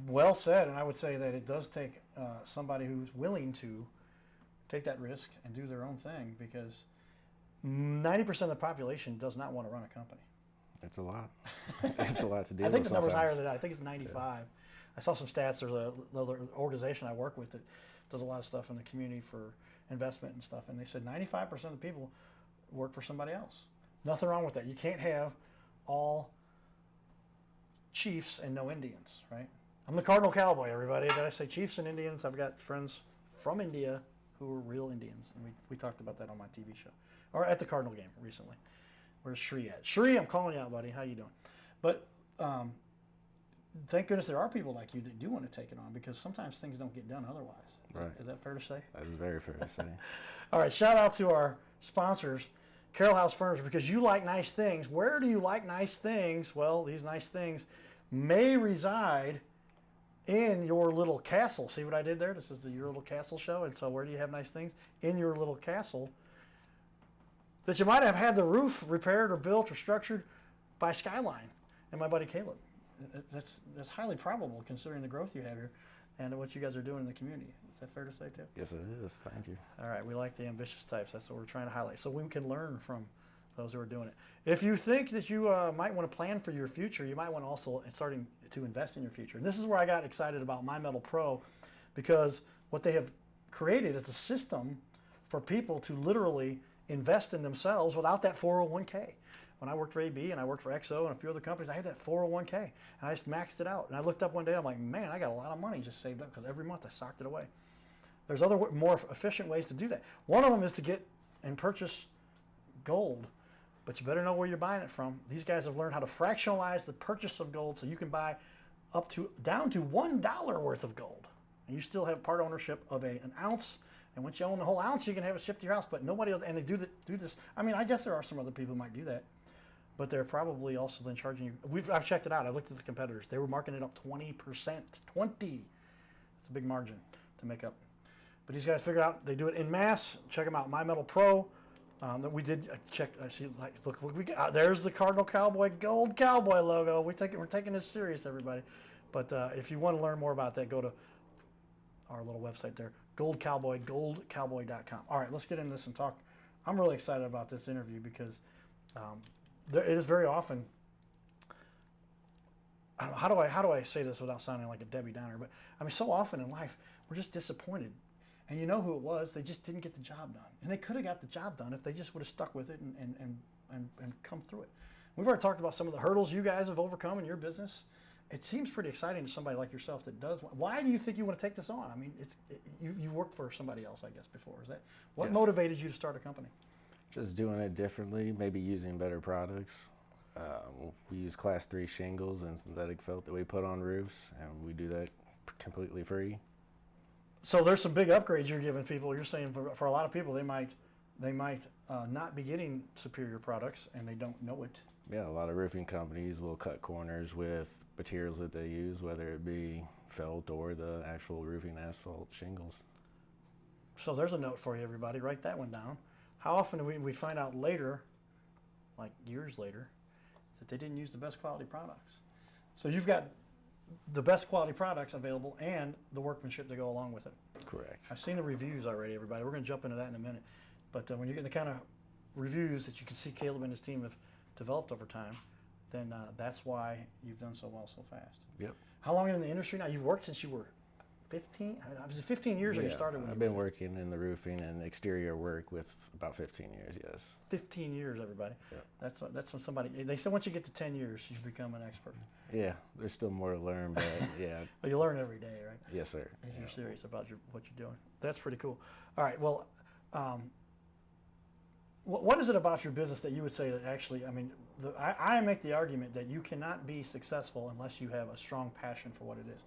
Well said, and I would say that it does take somebody who's willing to take that risk and do their own thing, because 90% of the population does not want to run a company. It's a lot. It's a lot to deal with. I think the number's higher than that. I think it's 95. Yeah. I saw some stats. There's another organization I work with that does a lot of stuff in the community for investment and stuff, and they said 95% of the people work for somebody else. Nothing wrong with that. You can't have all chiefs and no Indians, right? I'm the Cardinal Cowboy, everybody. Did I say chiefs and Indians? I've got friends from India who are real Indians, and we talked about that on my TV show, or at the Cardinal game recently. Where's Shree at? Shree, I'm calling you out, buddy. How you doing? But thank goodness there are people like you that do want to take it on, because sometimes things don't get done otherwise. Is that fair to say? That is very fair to say. All right, shout out to our sponsors, Carroll House Furniture, because you like nice things. Where do you like nice things? Well, these nice things may reside in your little castle. See what I did there? This is the Your Little Castle show. And so where do you have nice things? In your little castle that you might have had the roof repaired or built or structured by Skyline and my buddy Caleb. That's highly probable considering the growth you have here and what you guys are doing in the community. Is that fair to say, too? Yes, it is. Thank you. All right. We like the ambitious types. That's what we're trying to highlight, so we can learn from those who are doing it. If you think that you might want to plan for your future, you might want to also starting to invest in your future. And this is where I got excited about My Metal Pro, because what they have created is a system for people to literally invest in themselves without that 401k. When I worked for AB and I worked for XO and a few other companies, I had that 401k, and I just maxed it out. And I looked up one day, I'm like, man, I got a lot of money just saved up, because every month I socked it away. There's other more efficient ways to do that. One of them is to get and purchase gold. But you better know where you're buying it from. These guys have learned how to fractionalize the purchase of gold, so you can buy down to $1 worth of gold, and you still have part ownership of an ounce. And once you own the whole ounce, you can have it shipped to your house. But nobody else, and they do this. I mean, I guess there are some other people who might do that, but they're probably also then charging you. I've checked it out. I looked at the competitors. They were marking it up 20%. 20. That's a big margin to make up. But these guys figured out they do it in mass. Check them out. My Metal Pro. That we did check. I see. Look, we got. There's the Cardinal Cowboy gold cowboy logo. We're taking this serious, everybody. But if you want to learn more about that, go to our little website there, goldcowboy.com. All right, let's get into this and talk. I'm really excited about this interview, because it is very often. I don't know, how do I say this without sounding like a Debbie Downer? But I mean, so often in life we're just disappointed. And you know who it was? They just didn't get the job done. And they could have got the job done if they just would have stuck with it and come through it. We've already talked about some of the hurdles you guys have overcome in your business. It seems pretty exciting to somebody like yourself that does. Why do you think you want to take this on? I mean, you worked for somebody else, I guess, before. Is that what motivated you to start a company? Just doing it differently, maybe using better products. We use Class 3 shingles and synthetic felt that we put on roofs, and we do that completely free. So there's some big upgrades you're giving people. You're saying for a lot of people, they might not be getting superior products, and they don't know it. Yeah, a lot of roofing companies will cut corners with materials that they use, whether it be felt or the actual roofing asphalt shingles. So there's a note for you, everybody. Write that one down. How often do we find out later, like years later, that they didn't use the best quality products? So you've got the best quality products available and the workmanship to go along with it. Correct. I've seen the reviews already, everybody. We're going to jump into that in a minute. But when you're getting the kind of reviews that you can see Caleb and his team have developed over time, then that's why you've done so well so fast. Yep. How long in the industry now? You've worked since you were 15? Was it 15 years or you started when I've you been working in the roofing and exterior work with about 15 years, yes. 15 years, everybody. Yep. That's when somebody, they say once you get to 10 years, you become an expert. Yeah, there's still more to learn, but yeah. Well, you learn every day, right? Yes, sir. If you're serious about what you're doing. That's pretty cool. All right, well, what is it about your business that you would say that actually, I mean, I make the argument that you cannot be successful unless you have a strong passion for what it is.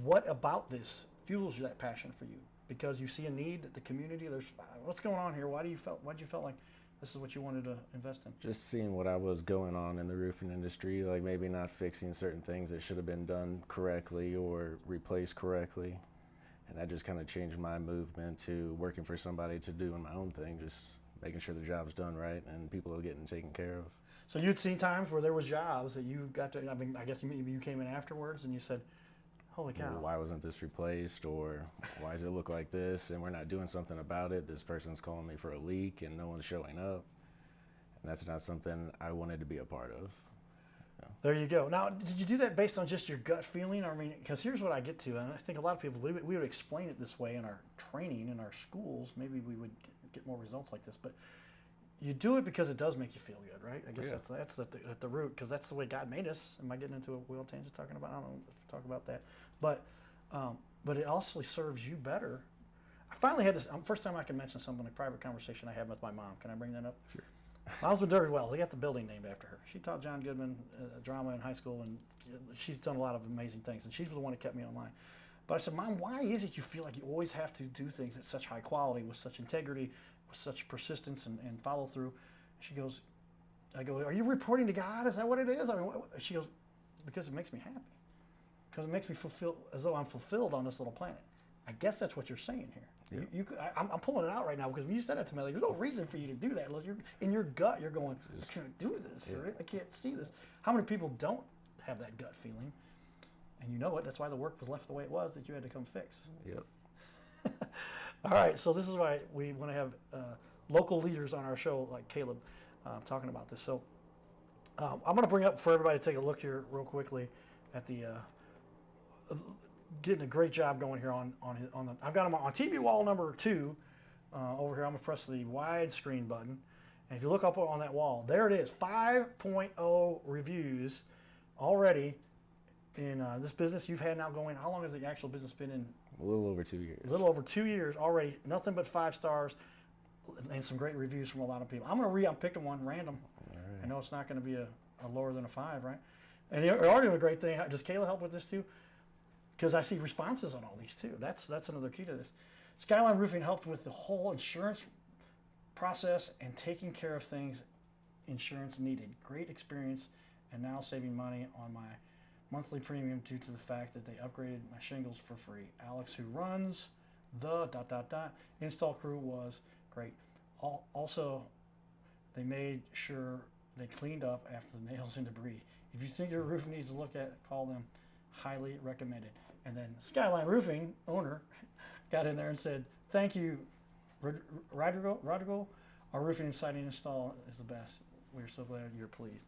What about this fuels that passion for you? Because you see a need that the community, there's what's going on here? Why'd you felt like this is what you wanted to invest in? Just seeing what I was going on in the roofing industry, like maybe not fixing certain things that should have been done correctly or replaced correctly. And that just kind of changed my movement to working for somebody to doing my own thing, just making sure the job's done right and people are getting taken care of. So you'd seen times where there was jobs that you got to, I mean, I guess maybe you came in afterwards and you said, Holy cow. Why wasn't this replaced, or why does it look like this and we're not doing something about it? This person's calling me for a leak and no one's showing up. And that's not something I wanted to be a part of. There you go. Now, did you do that based on just your gut feeling? I mean, because here's what I get to, and I think a lot of people, we would explain it this way in our training, in our schools. Maybe we would get more results like this, but you do it because it does make you feel good, right? I guess that's at the root, because that's the way God made us. Am I getting into a wheel tangent talking about? I don't know if we talk about that, but it also serves you better. I finally had this first time I can mention something, a private conversation I had with my mom. Can I bring that up? Sure. I was with Dirty Wells. They got the building named after her. She taught John Goodman drama in high school, and she's done a lot of amazing things. And she's the one that kept me online. But I said, Mom, why is it you feel like you always have to do things at such high quality, with such integrity, with such persistence and follow through? She goes, I go, are you reporting to God? Is that what it is? I mean, she goes, because it makes me happy. Because it makes me feel as though I'm fulfilled on this little planet. I guess that's what you're saying here. Yeah. I'm pulling it out right now, because when you said that to me, like, there's no reason for you to do that unless you're in your gut. You're going, I can't do this. Yeah. Right? I can't see this. How many people don't have that gut feeling? And you know it. That's why the work was left the way it was, that you had to come fix. Yep. All right. So this is why we want to have local leaders on our show, like Caleb, talking about this. So I'm going to bring up for everybody to take a look here real quickly at the. Getting a great job going here on the. I've got them on TV wall number 2 over here. I'm gonna press the widescreen button, and if you look up on that wall, there it is. 5.0 reviews already in this business you've had now going. How long has the actual business been in? A little over 2 years. A little over 2 years already. Nothing but 5 stars, and some great reviews from a lot of people. I'm picking one random. All right. I know it's not going to be a lower than a 5, right? And you're already doing a great thing. Does Kayla help with this too? Because I see responses on all these too. That's another key to this. Skyline Roofing helped with the whole insurance process and taking care of things insurance needed. Great experience, and now saving money on my monthly premium due to the fact that they upgraded my shingles for free. Alex, who runs the ... install crew, was great. Also, they made sure they cleaned up after the nails and debris. If you think your roof needs to look at, call them. Highly recommended. And then Skyline Roofing owner got in there and said, thank you, Rodrigo. Our roofing and siding install is the best. We're so glad you're pleased.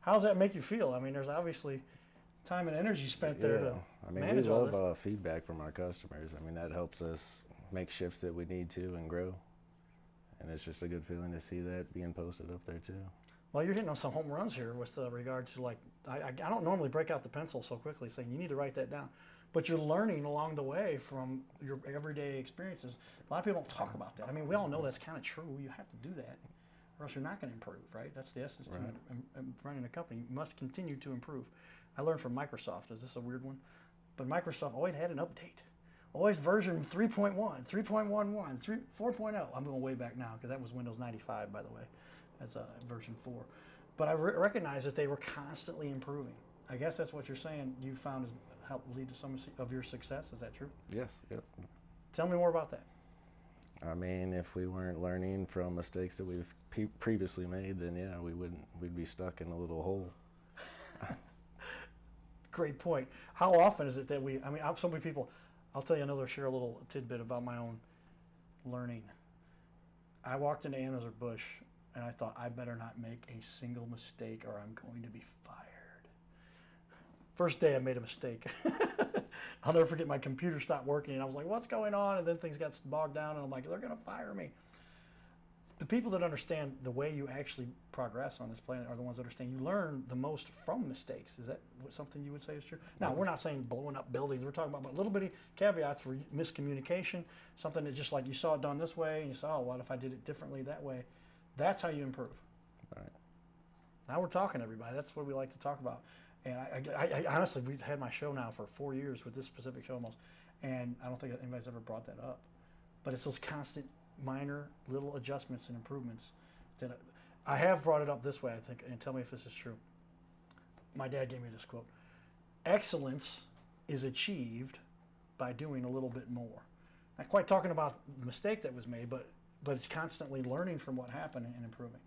How does that make you feel? I mean, there's obviously time and energy spent there to manage all this. We love feedback from our customers. I mean, that helps us make shifts that we need to and grow. And it's just a good feeling to see that being posted up there too. Well, you're hitting on some home runs here with regard to, like, I don't normally break out the pencil so quickly saying you need to write that down. But you're learning along the way from your everyday experiences. A lot of people don't talk about that. I mean, we all know that's kind of true. You have to do that, or else you're not going to improve, right? That's the essence to running a company. You must continue to improve. I learned from Microsoft. Is this a weird one? But Microsoft always had an update. Always version 3.1, 3.11, 4.0. I'm going way back now because that was Windows 95, by the way, as version 4. But I recognize that they were constantly improving. I guess that's what you're saying you found has helped lead to some of your success. Is that true? Yes. Yep. Tell me more about that. I mean, if we weren't learning from mistakes that we've previously made, then yeah, we'd be stuck in a little hole. Great point. How often is it that so many people, I'll tell you share a little tidbit about my own learning. I walked into Anheuser-Busch and I thought, I better not make a single mistake or I'm going to be fired. First day I made a mistake. I'll never forget, my computer stopped working and I was like, what's going on? And then things got bogged down and I'm like, they're going to fire me. The people that understand the way you actually progress on this planet are the ones that understand you learn the most from mistakes. Is that something you would say is true? Now, we're not saying blowing up buildings. We're talking about little bitty caveats for miscommunication, something that just like you saw it done this way and you saw, oh, what if I did it differently that way? That's how you improve. All right. Now we're talking, everybody. That's what we like to talk about. And I honestly, we've had my show now for 4 years with this specific show almost, and I don't think anybody's ever brought that up. But it's those constant minor little adjustments and improvements that I have brought it up this way, I think, and tell me if this is true. My dad gave me this quote: excellence is achieved by doing a little bit more. Not quite talking about the mistake that was made, but it's constantly learning from what happened and improving.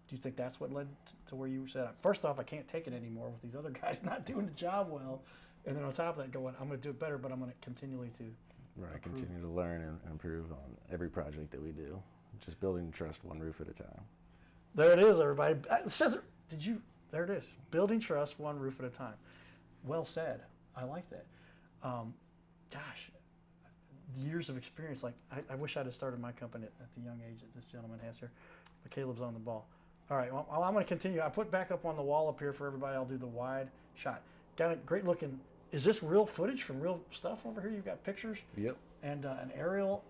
Do you think that's what led to where you said, first off, I can't take it anymore with these other guys not doing the job well, And then on top of that, going, I'm going to do it better, but I'm going to continually to Right, improve. continue to learn and improve on every project that we do. Just building trust one roof at a time. There it is, everybody. It says it. There it is. Building trust one roof at a time. Well said. I like that. Gosh, years of experience. Like, I wish I'd have started my company at the young age that this gentleman has here. But Caleb's on the ball. All right, well, I'm going to continue. I put back up on the wall up here for everybody. I'll do the wide shot. Got a great looking. Is this real footage from real stuff over here? You've got pictures Yep. and an aerial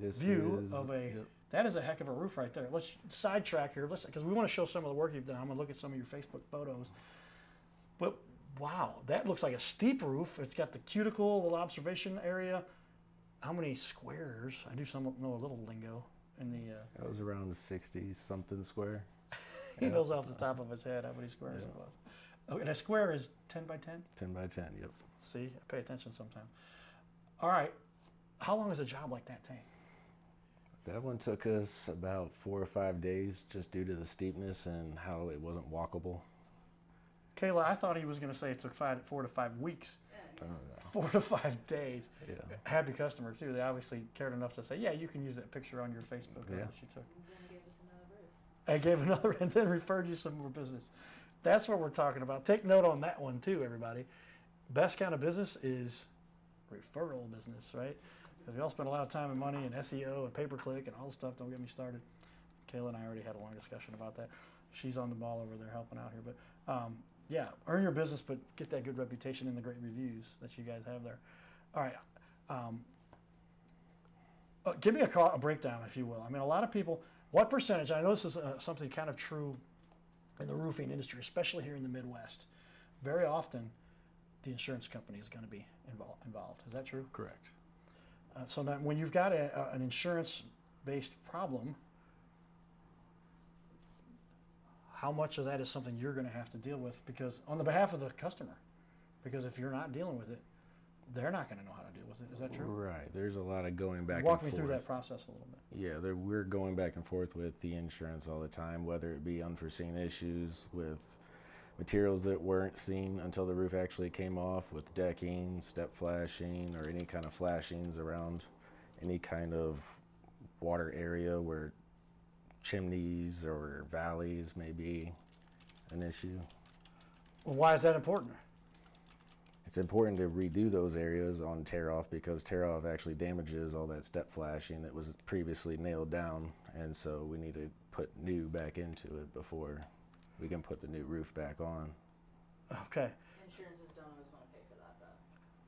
This view is, of a. yep. That is a heck of a roof right there. Let's sidetrack here. Because we want to show some of the work you've done. I'm going to look at some of your Facebook photos. But wow, that looks like a steep roof. It's got the cuticle, little observation area. How many squares? I do know a little lingo in the. That was around 60 something square. He knows off the top of his head how many squares it was. Okay, and a square is 10 by 10? 10 by 10, yep. See, I pay attention sometimes. All right, how long does a job like that take? That one took us about 4 or 5 days just due to the steepness and how it wasn't walkable. Kayla, I thought he was going to say it took 4 to 5 weeks. I don't know. 4 to 5 days. Yeah. Happy customer, too. They obviously cared enough to say, yeah, you can use that picture on your Facebook that you took. And gave another, and then referred you some more business. That's what we're talking about. Take note on that one too, everybody. Best kind of business is referral business, right? Because we all spend a lot of time and money in SEO and pay-per-click and all the stuff. Don't get me started. Kayla and I already had a long discussion about that. She's on the ball over there helping out here. But yeah, earn your business, but get that good reputation and the great reviews that you guys have there. All right. Give me a breakdown, if you will. I mean, a lot of people, what percentage, I know this is something kind of true in the roofing industry, especially here in the Midwest. Very often, the insurance company is going to be involved. Is that true? Correct. So that when you've got an insurance-based problem, how much of that is something you're going to have to deal with? Because on the behalf of the customer, because if you're not dealing with it, they're not going to know how to deal with it. Is that true? Right. There's a lot of going back and Walk forth. me through that process a little bit. Yeah, we're going back and forth with the insurance all the time, whether it be unforeseen issues with materials that weren't seen until the roof actually came off, with decking, step flashing, or any kind of flashings around any kind of water area where chimneys or valleys may be an issue. Well, why is that important? It's important to redo those areas on tear-off because tear-off actually damages all that step flashing that was previously nailed down, and so we need to put new back into it before we can put the new roof back on. Okay. Insurances don't always want to pay for that,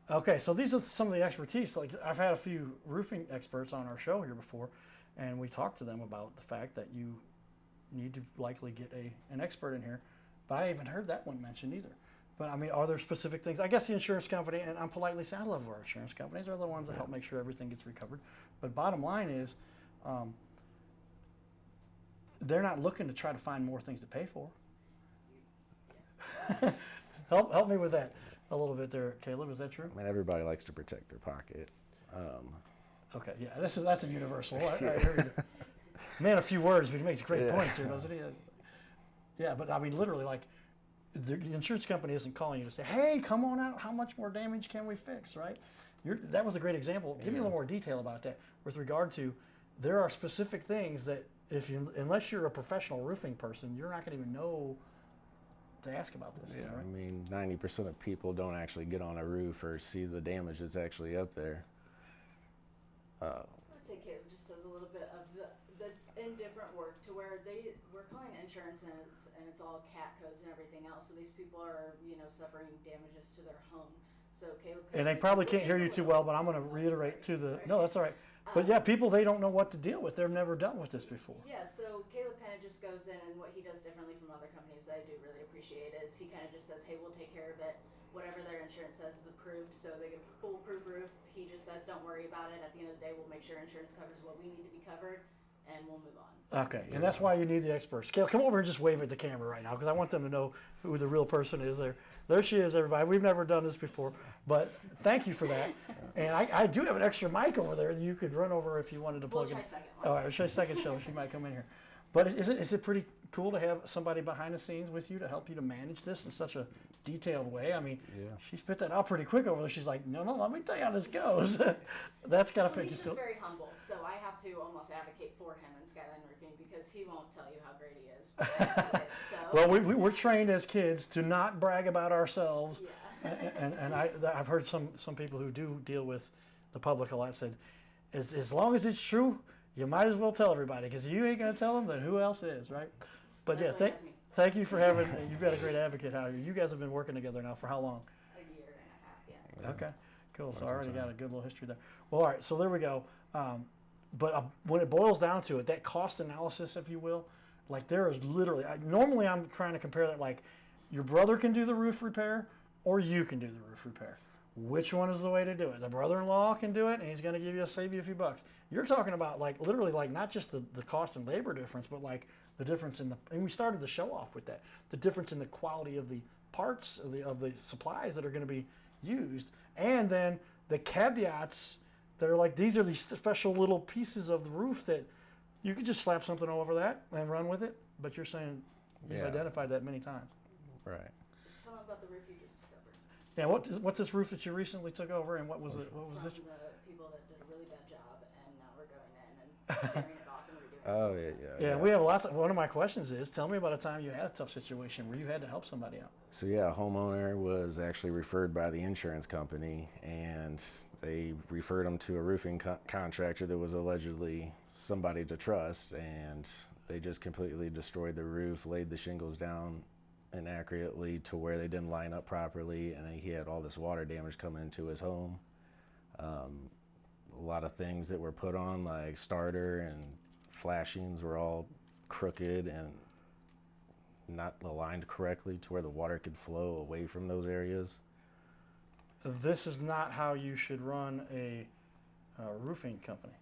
though. Okay, so these are some of the expertise. Like, I've had a few roofing experts on our show here before, and we talked to them about the fact that you need to likely get an expert in here, but I haven't heard that one mentioned either. But I mean, are there specific things? I guess the insurance company, and I'm politely saying I love our insurance companies, are the ones that help make sure everything gets recovered. But bottom line is, they're not looking to try to find more things to pay for. Help me with that a little bit there, Caleb. Is that true? I mean, everybody likes to protect their pocket. Okay, yeah, that's a universal. I hear you. Man, a few words, but he makes great points here, doesn't he? Yeah, but I mean, literally, like, the insurance company isn't calling you to say, hey, come on out, how much more damage can we fix, right? That was a great example. Give me a little more detail about that with regard to, there are specific things that unless you're a professional roofing person, you're not going to even know to ask about this. Yeah, right? I mean, 90% of people don't actually get on a roof or see the damage that's actually up there. I would say Caleb just does a little bit of the indifferent work to where we're calling insurance and it's all cat codes and everything else. So these people are, suffering damages to their home. So Caleb. And they probably can't hear you too well, but I'm going to reiterate no, that's all right. But yeah, people, they don't know what to deal with. They've never dealt with this before. Yeah, so Caleb kind of just goes in, and what he does differently from other companies that I do really appreciate is he kind of just says, hey, we'll take care of it. Whatever their insurance says is approved, so they get a foolproof roof. He just says, don't worry about it. At the end of the day, we'll make sure insurance covers what we need to be covered, and we'll move on. Okay, and that's why you need the experts. Caleb, come over and just wave at the camera right now, because I want them to know who the real person is there. There she is, everybody. We've never done this before, but thank you for that. And I do have an extra mic over there that you could run over if you wanted to plug in. We'll try second one. All right, we'll try second show. She might come in here. But is it pretty cool to have somebody behind the scenes with you to help you to manage this in such a detailed way. I mean, she spit that out pretty quick over there. She's like, no, let me tell you how this goes. That's got to fit. He's just very humble, so I have to almost advocate for him in Skyline Roofing because he won't tell you how great he is. But I see it, so. Well, we're trained as kids to not brag about ourselves. Yeah. and I've heard some people who do deal with the public a lot said, as long as it's true, you might as well tell everybody, because you ain't going to tell them, then who else is, right? But That's yeah, thank you for having, you've got a great advocate, Howard. You guys have been working together now for how long? A year and a half, yeah. Okay, cool. So I already got a good little history there. Well, all right, so there we go. But when it boils down to it, that cost analysis, if you will, like there is literally, normally I'm trying to compare that like your brother can do the roof repair or you can do the roof repair. Which one is the way to do it? The brother-in-law can do it, and he's going to save you a few bucks. You're talking about like literally like not just the cost and labor difference, but like the difference in and we started the show off with that, the difference in the quality of the parts of the supplies that are going to be used, and then the caveats that are like these are these special little pieces of the roof that you could just slap something over that and run with it. But you're saying you've identified that many times. Right. Tell them about the roof you just took over. Yeah, what's this roof that you recently took over, and what was it? What was From it? the people that did a really bad job, and now we're going in and tearing it off and redoing it. Oh Yeah, we have lots of. One of my questions is, tell me about a time you had a tough situation where you had to help somebody out. So yeah, a homeowner was actually referred by the insurance company, and they referred him to a roofing contractor that was allegedly somebody to trust, and they just completely destroyed the roof, laid the shingles down inaccurately to where they didn't line up properly, and he had all this water damage coming into his home. A lot of things that were put on, like starter and flashings, were all crooked and not aligned correctly to where the water could flow away from those areas. This is not how you should run a roofing company.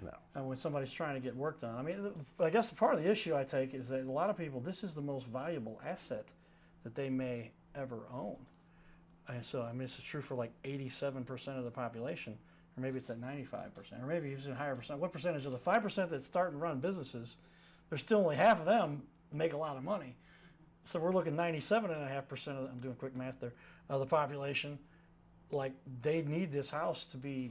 No. When somebody's trying to get work done. I mean, I guess part of the issue I take is that a lot of people, this is the most valuable asset that they may ever own. And so, I mean, this is true for like 87% of the population, or maybe it's at 95%, or maybe even higher percent. What percentage of the 5% that start and run businesses, there's still only half of them make a lot of money. So we're looking 97.5% of, I'm doing quick math there, of the population, like they need this house to be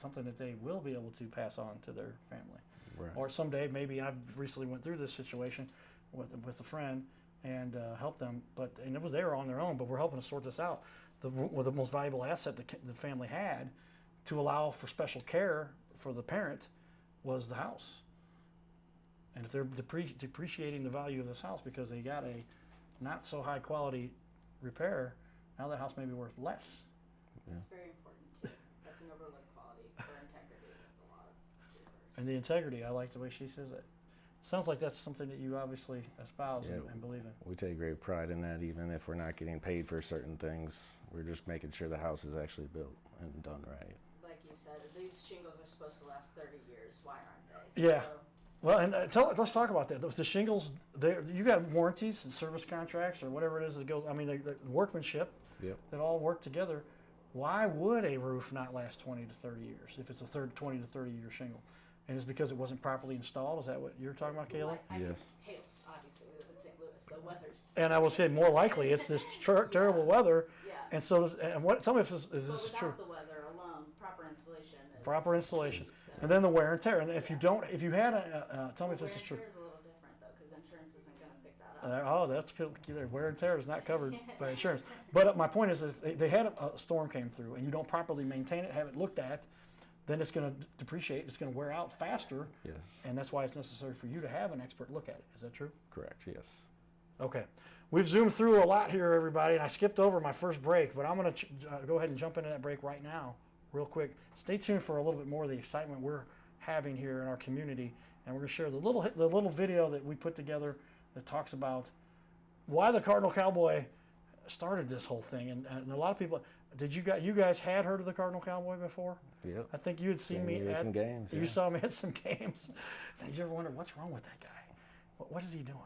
something that they will be able to pass on to their family. Right. Or someday, maybe I've recently went through this situation with a friend and helped them, and they were on their own, but we're helping to sort this out. The most valuable asset the family had to allow for special care for the parent was the house. And if they're depreciating the value of this house because they got a not so high quality repair, now that house may be worth less. That's very important too. That's an overlooked quality for integrity with a lot of roofers. And the integrity, I like the way she says it. Sounds like that's something that you obviously espouse and believe in. We take great pride in that, even if we're not getting paid for certain things. We're just making sure the house is actually built and done right. Like you said, these shingles are supposed to last 30 years. Why aren't they? Yeah. So, Well, and let's talk about that. The shingles, you got warranties and service contracts or whatever it is that goes. I mean, the workmanship that all work together. Why would a roof not last 20 to 30 years if it's a 20 to 30 year shingle? And it's because it wasn't properly installed. Is that what you're talking about, Kayla? I mean, Yes. hails, obviously, we live in St. Louis, so weather's. And I will say more likely it's this terrible weather. Yeah. And so, tell me if this But is without true. the weather alone, proper installation is. Proper installation, key, so. and then the wear and tear. And if you had tell me if this is true. Wear and tear is a little different though, because insurance isn't going to pick that up. Oh, that's good. Either wear and tear is not covered by insurance. But my point is, if they had a storm came through and you don't properly maintain it, have it looked at, then it's going to depreciate. It's going to wear out faster. Yes. And that's why it's necessary for you to have an expert look at it. Is that true? Correct. Yes. Okay. We've zoomed through a lot here, everybody, and I skipped over my first break, but I'm going to go ahead and jump into that break right now, real quick. Stay tuned for a little bit more of the excitement we're having here in our community, and we're going to share the little video that we put together that talks about why the Cardinal Cowboy started this whole thing. And a lot of people, you guys had heard of the Cardinal Cowboy before? Yep. I think you had seen me at some games. You saw me at some games. Did you ever wonder what's wrong with that guy? What is he doing?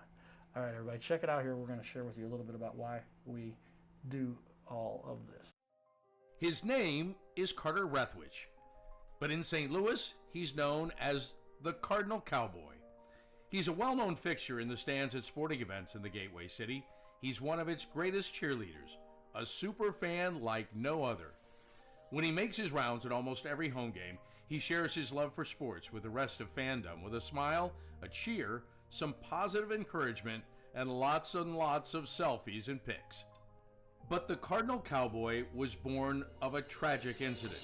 All right, everybody, check it out here. We're going to share with you a little bit about why we do all of this. His name is Carter Rathwich, but in St. Louis, he's known as the Cardinal Cowboy. He's a well-known fixture in the stands at sporting events in the Gateway City. He's one of its greatest cheerleaders, a super fan like no other. When he makes his rounds at almost every home game, he shares his love for sports with the rest of fandom with a smile, a cheer, some positive encouragement, and lots of selfies and pics. But the Cardinal Cowboy was born of a tragic incident.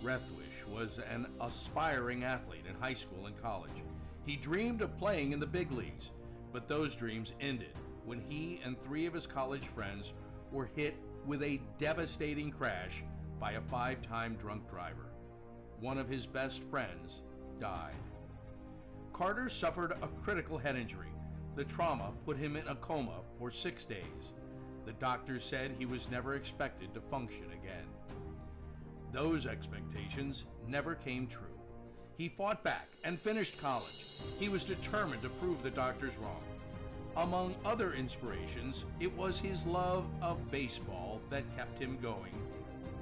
Rethwish was an aspiring athlete in high school and college. He dreamed of playing in the big leagues, but those dreams ended when he and 3 of his college friends were hit with a devastating crash by a 5-time drunk driver. One of his best friends died. Carter suffered a critical head injury. The trauma put him in a coma for 6 days. The doctors said he was never expected to function again. Those expectations never came true. He fought back and finished college. He was determined to prove the doctors wrong. Among other inspirations, it was his love of baseball that kept him going.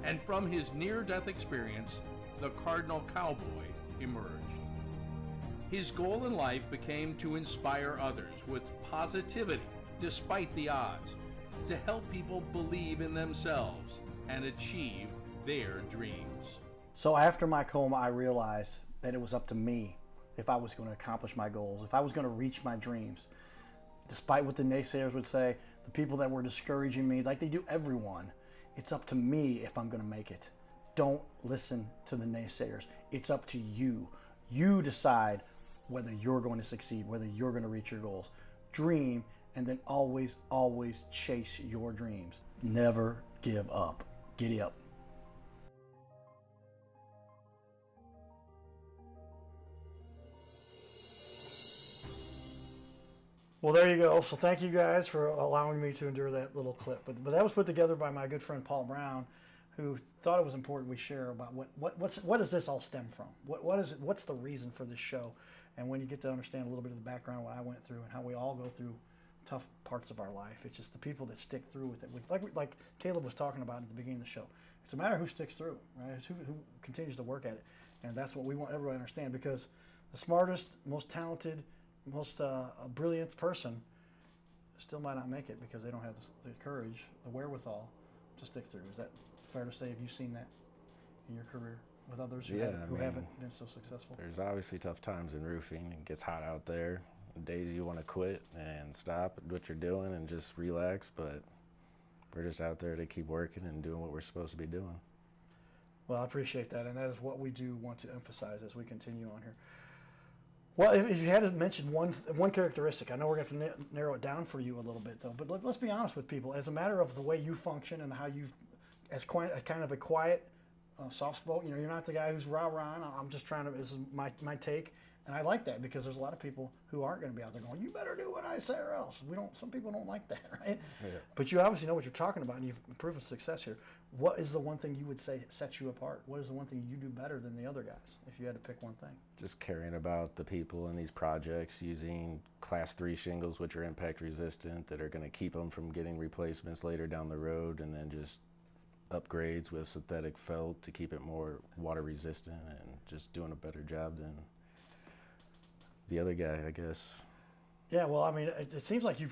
And from his near-death experience, the Cardinal Cowboy emerged. His goal in life became to inspire others with positivity despite the odds, to help people believe in themselves and achieve their dreams. So after my coma, I realized that it was up to me if I was going to accomplish my goals, if I was going to reach my dreams. Despite what the naysayers would say, the people that were discouraging me, like they do everyone, it's up to me if I'm going to make it. Don't listen to the naysayers. It's up to you. You decide whether you're going to succeed, whether you're going to reach your goals. Dream, and then always, always chase your dreams. Never give up. Giddy up. Well, there you go. So thank you guys for allowing me to endure that little clip. But that was put together by my good friend Paul Brown, who thought it was important we share about what does this all stem from? What's the reason for this show? And when you get to understand a little bit of the background, what I went through, and how we all go through tough parts of our life, it's just the people that stick through with it. Like Caleb was talking about at the beginning of the show. It's a matter of who sticks through, right? It's who continues to work at it, and that's what we want everybody to understand. Because the smartest, most talented, most brilliant person still might not make it because they don't have the courage, the wherewithal to stick through. Is that fair to say? Have you seen that in your career with others who haven't been so successful? There's obviously tough times in roofing. It gets hot out there. Days you want to quit and stop what you're doing and just relax, but we're just out there to keep working and doing what we're supposed to be doing. Well, I appreciate that, and that is what we do want to emphasize as we continue on here. Well, if you had to mention one characteristic, I know we're going to have to narrow it down for you a little bit, though. But let's be honest with people. As a matter of the way you function and how you, as kind of a quiet, soft-spoken, you're not the guy who's rah-rah. I'm just trying to. This is my take, and I like that because there's a lot of people who aren't going to be out there going, "You better do what I say or else." Some people don't like that, right? Yeah. But you obviously know what you're talking about, and you've proven success here. What is the one thing you would say sets you apart? What is the one thing you do better than the other guys, if you had to pick one thing? Just caring about the people in these projects, using Class 3 shingles, which are impact resistant, that are going to keep them from getting replacements later down the road, and then just upgrades with synthetic felt to keep it more water resistant, and just doing a better job than the other guy, I guess. Yeah, well, I mean, it seems like you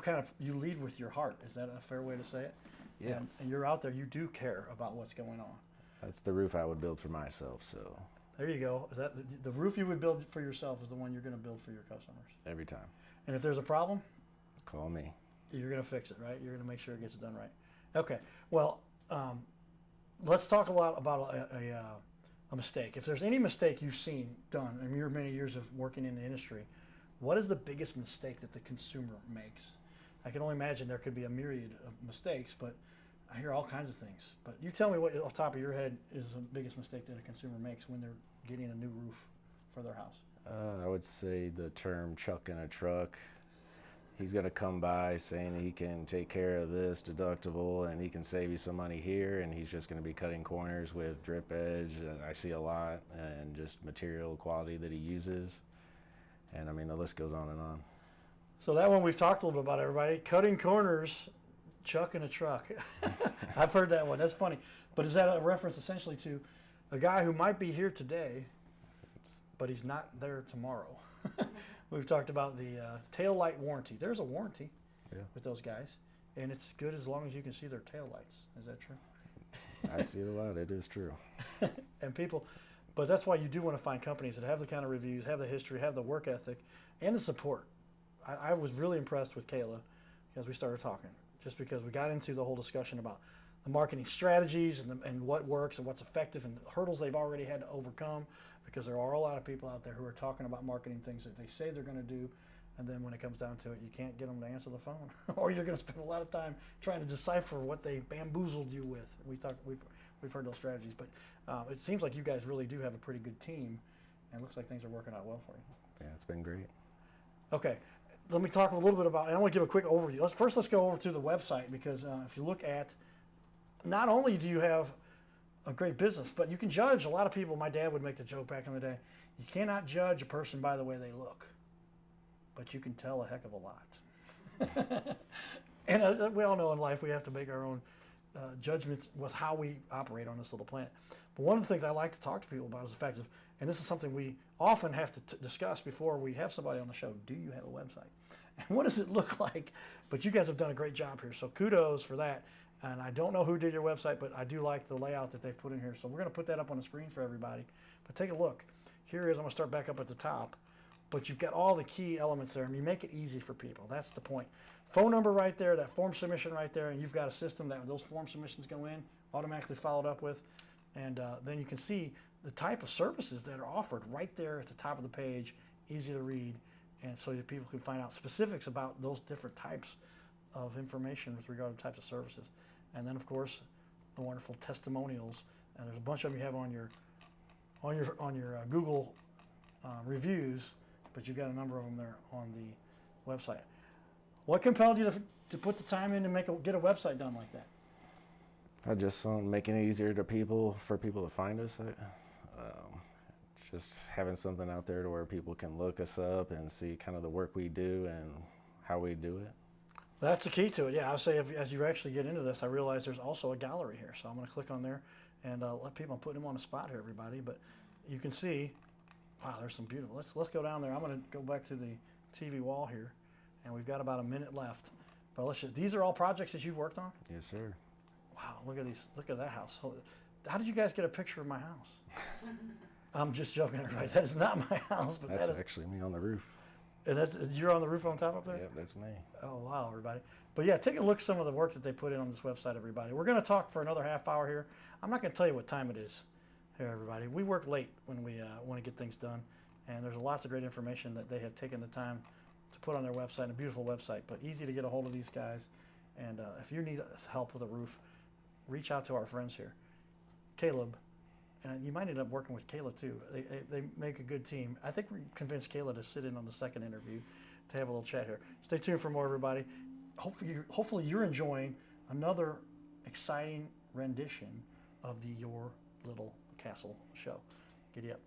lead with your heart. Is that a fair way to say it? Yeah. And you're out there, you do care about what's going on. That's the roof I would build for myself, so. There you go. Is that the roof you would build for yourself is the one you're going to build for your customers? Every time. And if there's a problem? Call me. You're going to fix it, right? You're going to make sure it gets done right. Okay. Well, let's talk a lot about a mistake. If there's any mistake you've seen done in your many years of working in the industry, what is the biggest mistake that the consumer makes? I can only imagine there could be a myriad of mistakes, but I hear all kinds of things. But you tell me what, off the top of your head, is the biggest mistake that a consumer makes when they're getting a new roof for their house? I would say the term chuck in a truck. He's going to come by saying he can take care of this deductible and he can save you some money here, and he's just going to be cutting corners with drip edge. I see a lot, and just material quality that he uses. And I mean, the list goes on and on. So that one we've talked a little bit about, everybody. Cutting corners, chuck in a truck. I've heard that one. That's funny. But is that a reference essentially to a guy who might be here today, but he's not there tomorrow? We've talked about the tail light warranty. There's a warranty Yeah. with those guys, and it's good as long as you can see their tail lights. Is that true? I see it a lot. It is true. And people, but that's why you do want to find companies that have the kind of reviews, have the history, have the work ethic, and the support. I was really impressed with Kayla as we started talking, just because we got into the whole discussion about the marketing strategies and what works and what's effective and the hurdles they've already had to overcome, because there are a lot of people out there who are talking about marketing things that they say they're going to do, and then when it comes down to it, you can't get them to answer the phone, or you're going to spend a lot of time trying to decipher what they bamboozled you with. We've heard those strategies, but it seems like you guys really do have a pretty good team, and it looks like things are working out well for you. Yeah, it's been great. Okay, let me talk a little bit about, and I want to give a quick overview. Let's go over to the website, because if you look at, not only do you have a great business, but you can judge a lot of people. My dad would make the joke back in the day, you cannot judge a person by the way they look, but you can tell a heck of a lot. And we all know in life we have to make our own judgments with how we operate on this little planet. But one of the things I like to talk to people about is the fact of, and this is something we often have to discuss before we have somebody on the show, do you have a website? And what does it look like? But you guys have done a great job here, so kudos for that. And I don't know who did your website, but I do like the layout that they've put in here. So we're going to put that up on the screen for everybody. But take a look. Here is, I'm going to start back up at the top. But you've got all the key elements there, and you make it easy for people. That's the point. Phone number right there, that form submission right there, and you've got a system that those form submissions go in, automatically followed up with. And then you can see the type of services that are offered right there at the top of the page, easy to read, and so that people can find out specifics about those different types of information with regard to types of services. And then, of course, the wonderful testimonials. And there's a bunch of them you have on your Google reviews, but you've got a number of them there on the website. What compelled you to put the time in to get a website done like that? I just making it easier for people to find us. Just having something out there to where people can look us up and see kind of the work we do and how we do it. That's the key to it. Yeah, I'll say as you actually get into this, I realize there's also a gallery here. So I'm going to click on there and let people, I'm putting them on the spot here, everybody. But you can see, wow, there's some beautiful. Let's go down there. I'm going to go back to the TV wall here, and we've got about a minute left. But these are all projects that you've worked on? Yes, sir. Wow, look at these. Look at that house. How did you guys get a picture of my house? I'm just joking, everybody. That is not my house, but That's that is actually me on the roof. And you're on the roof on top up there? Yep, that's me. Oh, wow, everybody. But yeah, take a look at some of the work that they put in on this website, everybody. We're going to talk for another half hour here. I'm not going to tell you what time it is here, everybody. We work late when we want to get things done, and there's lots of great information that they have taken the time to put on their website, a beautiful website, but easy to get a hold of these guys. And if you need help with a roof, reach out to our friends here. Caleb, and you might end up working with Kayla too. They make a good team. I think we convinced Kayla to sit in on the second interview to have a little chat here. Stay tuned for more, everybody. Hopefully you're enjoying another exciting rendition of the Your Little Castle show. Giddy up.